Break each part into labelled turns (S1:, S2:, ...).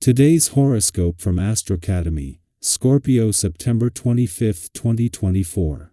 S1: Today's horoscope from Astrocademy, Scorpio September 25, 2024.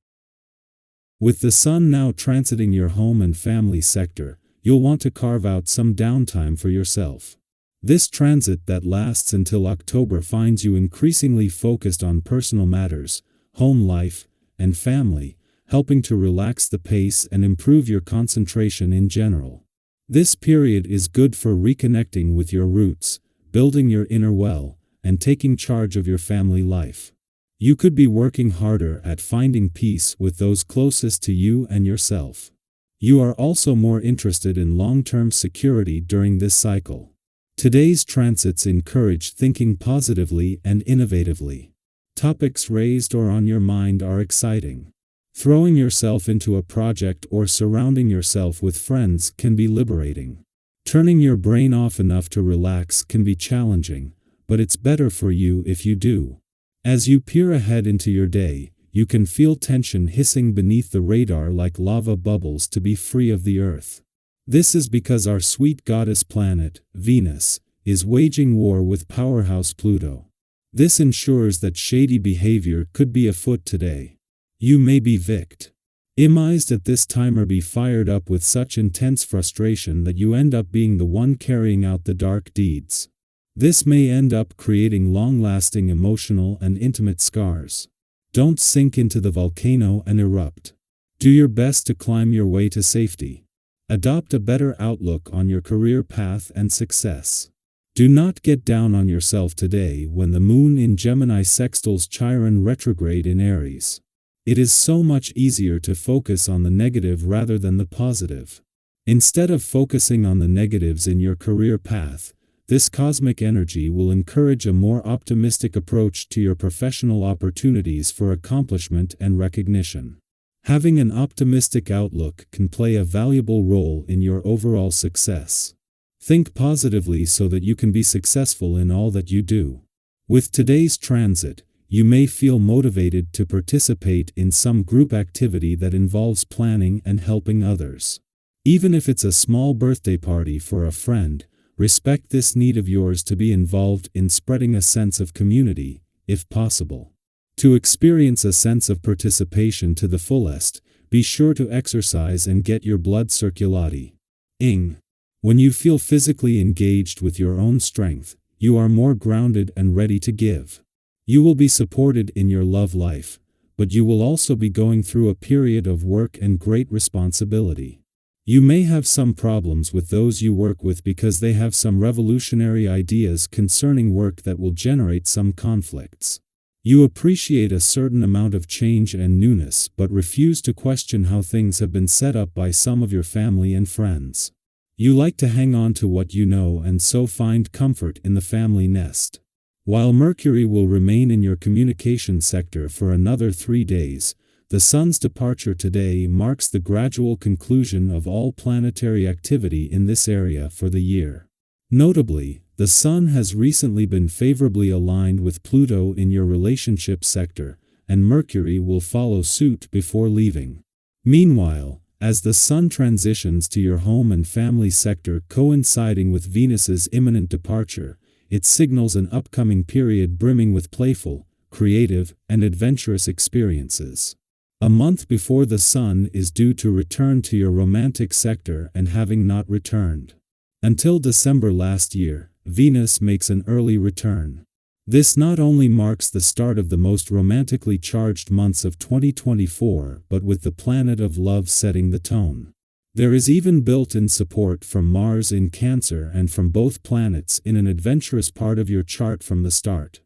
S1: With the Sun now transiting your home and family sector, you'll want to carve out some downtime for yourself. This transit that lasts until October finds you increasingly focused on personal matters, home life, and family, helping to relax the pace and improve your concentration in general. This period is good for reconnecting with your roots, building your inner well, and taking charge of your family life. You could be working harder at finding peace with those closest to you and yourself. You are also more interested in long-term security during this cycle. Today's transits encourage thinking positively and innovatively. Topics raised or on your mind are exciting. Throwing yourself into a project or surrounding yourself with friends can be liberating. Turning your brain off enough to relax can be challenging, but it's better for you if you do. As you peer ahead into your day, you can feel tension hissing beneath the radar like lava bubbles to be free of the earth. This is because our sweet goddess planet, Venus, is waging war with powerhouse Pluto. This ensures that shady behavior could be afoot today. You may be victimized at this time or be fired up with such intense frustration that you end up being the one carrying out the dark deeds. This may end up creating long-lasting emotional and intimate scars. Don't sink into the volcano and erupt. Do your best to climb your way to safety. Adopt a better outlook on your career path and success. Do not get down on yourself today when the moon in Gemini sextiles Chiron retrograde in Aries. It is so much easier to focus on the negative rather than the positive. Instead of focusing on the negatives in your career path, this cosmic energy will encourage a more optimistic approach to your professional opportunities for accomplishment and recognition. Having an optimistic outlook can play a valuable role in your overall success. Think positively so that you can be successful in all that you do. With today's transit, you may feel motivated to participate in some group activity that involves planning and helping others. Even if it's a small birthday party for a friend, respect this need of yours to be involved in spreading a sense of community, if possible. To experience a sense of participation to the fullest, be sure to exercise and get your blood circulating. When you feel physically engaged with your own strength, you are more grounded and ready to give. You will be supported in your love life, but you will also be going through a period of work and great responsibility. You may have some problems with those you work with because they have some revolutionary ideas concerning work that will generate some conflicts. You appreciate a certain amount of change and newness but refuse to question how things have been set up by some of your family and friends. You like to hang on to what you know and so find comfort in the family nest. While Mercury will remain in your communication sector for another 3 days, the Sun's departure today marks the gradual conclusion of all planetary activity in this area for the year. Notably, the Sun has recently been favorably aligned with Pluto in your relationship sector, and Mercury will follow suit before leaving. Meanwhile, as the Sun transitions to your home and family sector coinciding with Venus's imminent departure, it signals an upcoming period brimming with playful, creative, and adventurous experiences. A month before the Sun is due to return to your romantic sector and having not returned. Until December last year, Venus makes an early return. This not only marks the start of the most romantically charged months of 2024 but with the planet of love setting the tone. There is even built-in support from Mars in Cancer and from both planets in an adventurous part of your chart from the start.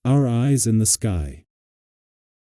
S1: Our eyes in the sky.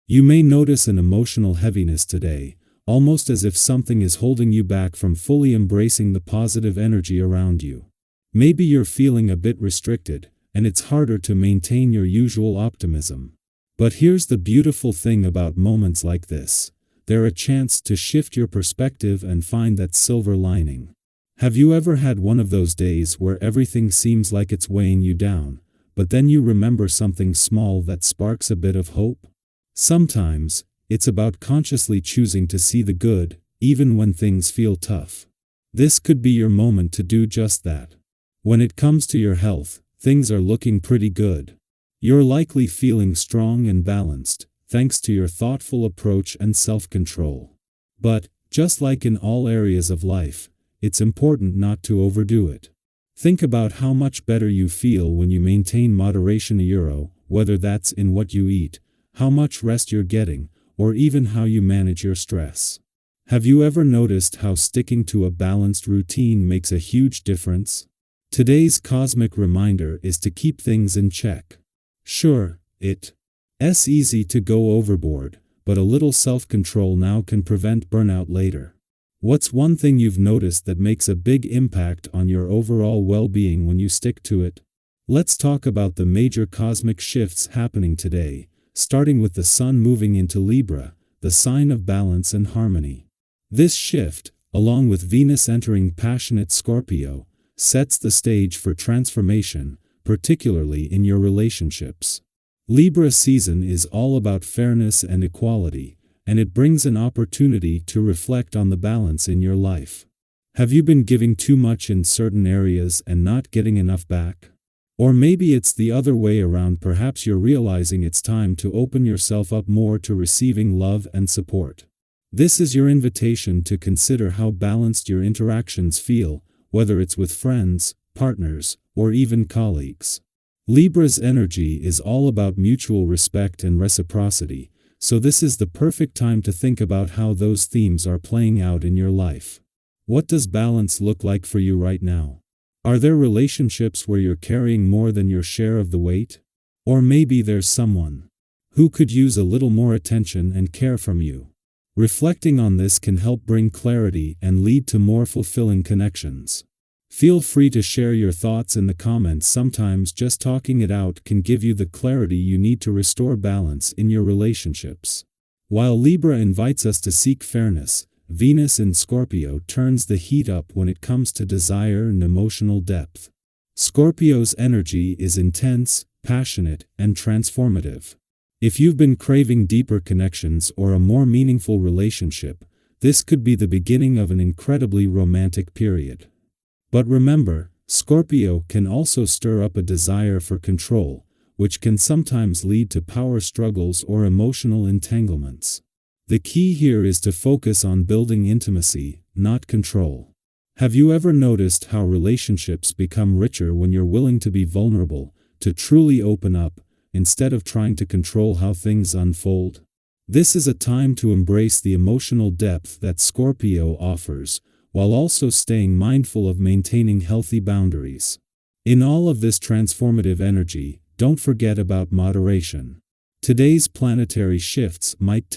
S1: You may notice an emotional heaviness today, almost as if something is holding you back from fully embracing the positive energy around you. Maybe you're feeling a bit restricted, and it's harder to maintain your usual optimism. But here's the beautiful thing about moments like this. They're a chance to shift your perspective and find that silver lining. Have you ever had one of those days where everything seems like it's weighing you down, but then you remember something small that sparks a bit of hope? Sometimes, it's about consciously choosing to see the good, even when things feel tough. This could be your moment to do just that. When it comes to your health, things are looking pretty good. You're likely feeling strong and balanced, thanks to your thoughtful approach and self-control. But, just like in all areas of life, it's important not to overdo it. Think about how much better you feel when you maintain moderation, whether that's in what you eat, how much rest you're getting, or even how you manage your stress. Have you ever noticed how sticking to a balanced routine makes a huge difference? Today's cosmic reminder is to keep things in check. Sure, it's easy to go overboard, but a little self-control now can prevent burnout later. What's one thing you've noticed that makes a big impact on your overall well-being when you stick to it? Let's talk about the major cosmic shifts happening today, starting with the Sun moving into Libra, the sign of balance and harmony. This shift, along with Venus entering passionate Scorpio, sets the stage for transformation, particularly in your relationships. Libra season is all about fairness and equality, and it brings an opportunity to reflect on the balance in your life. Have you been giving too much in certain areas and not getting enough back? Or maybe it's the other way around. Perhaps you're realizing it's time to open yourself up more to receiving love and support. This is your invitation to consider how balanced your interactions feel, whether it's with friends, partners, or even colleagues. Libra's energy is all about mutual respect and reciprocity, so this is the perfect time to think about how those themes are playing out in your life. What does balance look like for you right now? Are there relationships where you're carrying more than your share of the weight? Or maybe there's someone who could use a little more attention and care from you. Reflecting on this can help bring clarity and lead to more fulfilling connections. Feel free to share your thoughts in the comments. Sometimes just talking it out can give you the clarity you need to restore balance in your relationships. While Libra invites us to seek fairness, Venus in Scorpio turns the heat up when it comes to desire and emotional depth. Scorpio's energy is intense, passionate, and transformative. If you've been craving deeper connections or a more meaningful relationship, this could be the beginning of an incredibly romantic period. But remember, Scorpio can also stir up a desire for control, which can sometimes lead to power struggles or emotional entanglements. The key here is to focus on building intimacy, not control. Have you ever noticed how relationships become richer when you're willing to be vulnerable, to truly open up, instead of trying to control how things unfold? This is a time to embrace the emotional depth that Scorpio offers, while also staying mindful of maintaining healthy boundaries. In all of this transformative energy, don't forget about moderation. Today's planetary shifts might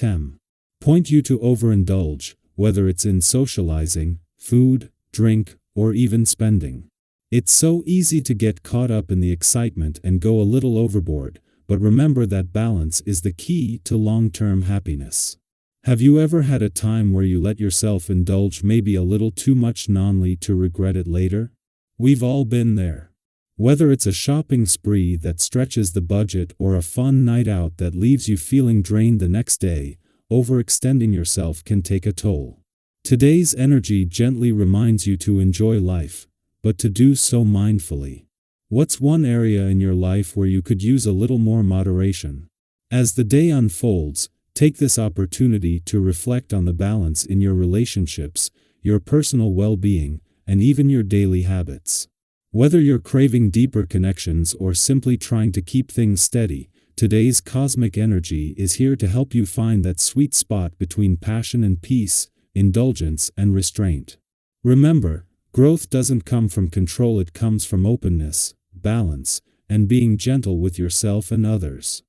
S1: point you to overindulge, whether it's in socializing, food, drink, or even spending. It's so easy to get caught up in the excitement and go a little overboard, but remember that balance is the key to long-term happiness. Have you ever had a time where you let yourself indulge maybe a little too much only to regret it later? We've all been there. Whether it's a shopping spree that stretches the budget or a fun night out that leaves you feeling drained the next day, overextending yourself can take a toll. Today's energy gently reminds you to enjoy life, but to do so mindfully. What's one area in your life where you could use a little more moderation? As the day unfolds, take this opportunity to reflect on the balance in your relationships, your personal well-being, and even your daily habits. Whether you're craving deeper connections or simply trying to keep things steady, today's cosmic energy is here to help you find that sweet spot between passion and peace, indulgence and restraint. Remember, growth doesn't come from control, it comes from openness, balance, and being gentle with yourself and others.